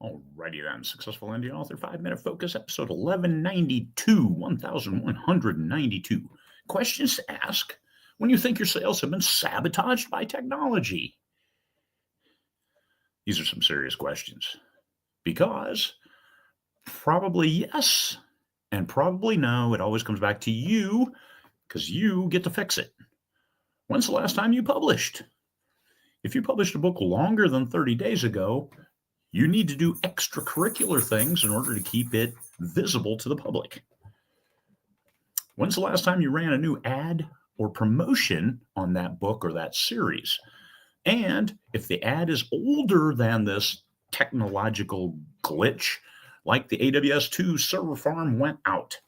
Alrighty then. Successful Indian Author 5-Minute Focus, episode 1192, 1192. Questions to ask when you think your sales have been sabotaged by technology. These are some serious questions because probably yes and probably no. It always comes back to you because you get to fix it. When's the last time you published? If you published a book longer than 30 days ago, you need to do extracurricular things in order to keep it visible to the public. When's the last time you ran a new ad or promotion on that book or that series? And if the ad is older than this technological glitch, like the AWS2 server farm went out,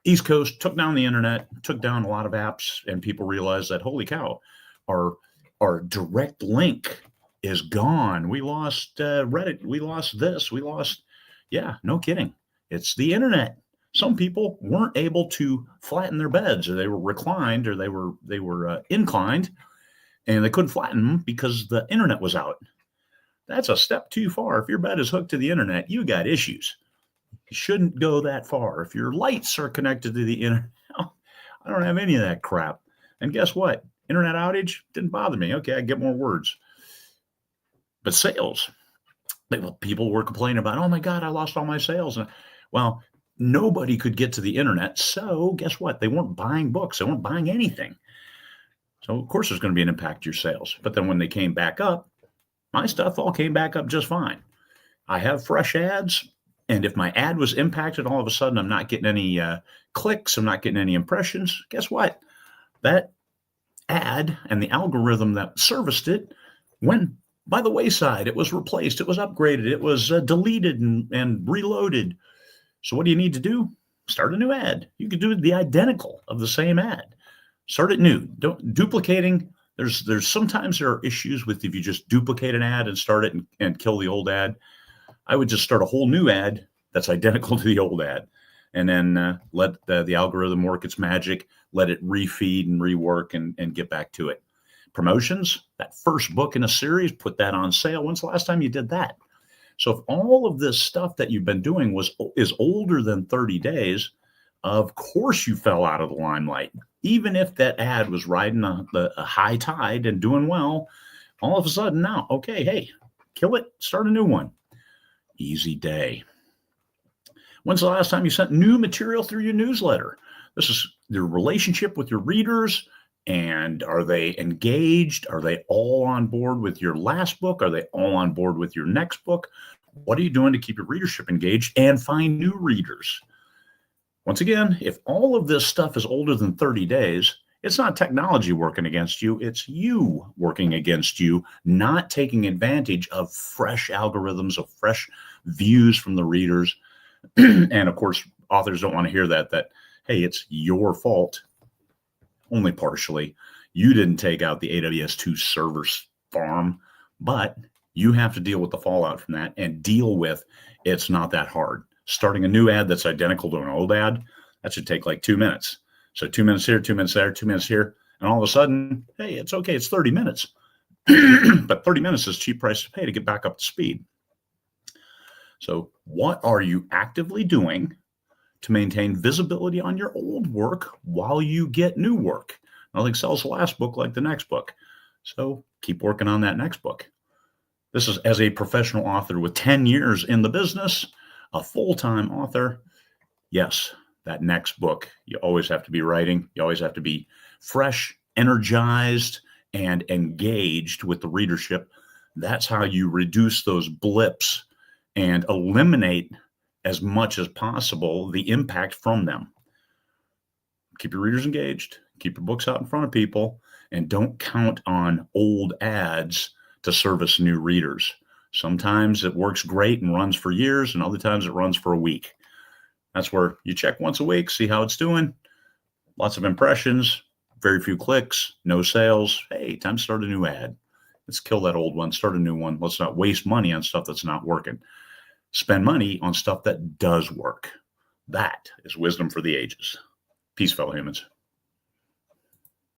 East Coast took down the internet, took down a lot of apps, and people realized that, holy cow, our direct link is gone. We lost Reddit. We lost this. We lost, no kidding. It's the internet. Some people weren't able to flatten their beds, or they were reclined, or they were inclined, and they couldn't flatten them because the internet was out. That's a step too far. If your bed is hooked to the internet, you got issues. You shouldn't go that far. If your lights are connected to the internet, I don't have any of that crap. And guess what? Internet outage didn't bother me. Okay, I get more words. But sales, people were complaining about, oh my God, I lost all my sales. Well, nobody could get to the internet. So guess what? They weren't buying books. They weren't buying anything. So of course there's going to be an impact to your sales. But then when they came back up, my stuff all came back up just fine. I have fresh ads. And if my ad was impacted, all of a sudden I'm not getting any clicks. I'm not getting any impressions. Guess what? That ad and the algorithm that serviced it went by the wayside. It was replaced. It was upgraded. It was deleted and reloaded. So what do you need to do? Start a new ad. You could do the identical of the same ad. Start it new. Don't duplicating. There's sometimes there are issues with if you just duplicate an ad and start it and kill the old ad. I would just start a whole new ad that's identical to the old ad, and then let the algorithm work its magic. Let it refeed and rework and get back to it. Promotions, that first book in a series, put that on sale. When's the last time you did that? So if all of this stuff that you've been doing is older than 30 days, of course you fell out of the limelight. Even if that ad was riding a high tide and doing well, all of a sudden now, okay, hey, kill it, start a new one. Easy day. When's the last time you sent new material through your newsletter? This is your relationship with your readers. And are they engaged? Are they all on board with your last book? Are they all on board with your next book? What are you doing to keep your readership engaged and find new readers? Once again, if all of this stuff is older than 30 days, it's not technology working against you. It's you working against you, not taking advantage of fresh algorithms, of fresh views from the readers. And of course, authors don't want to hear that, hey, it's your fault. Only partially. You didn't take out the AWS2 server farm, but you have to deal with the fallout from that and deal with it's not that hard. Starting a new ad that's identical to an old ad, that should take like 2 minutes. So 2 minutes here, 2 minutes there, 2 minutes here. And all of a sudden, hey, it's okay. It's 30 minutes. But 30 minutes is a cheap price to pay to get back up to speed. So what are you actively doing to maintain visibility on your old work while you get new work? Nothing sells the last book like the next book. So keep working on that next book. This is as a professional author with 10 years in the business, a full-time author. Yes, that next book, you always have to be writing. You always have to be fresh, energized, and engaged with the readership. That's how you reduce those blips and eliminate as much as possible the impact from them. Keep your readers engaged, keep your books out in front of people, and don't count on old ads to service new readers. Sometimes it works great and runs for years, and other times it runs for a week. That's where you check once a week, see how it's doing. Lots of impressions, very few clicks, no sales. Hey, time to start a new ad. Let's kill that old one, start a new one. Let's not waste money on stuff that's not working. Spend money on stuff that does work. That is wisdom for the ages. Peace, fellow humans.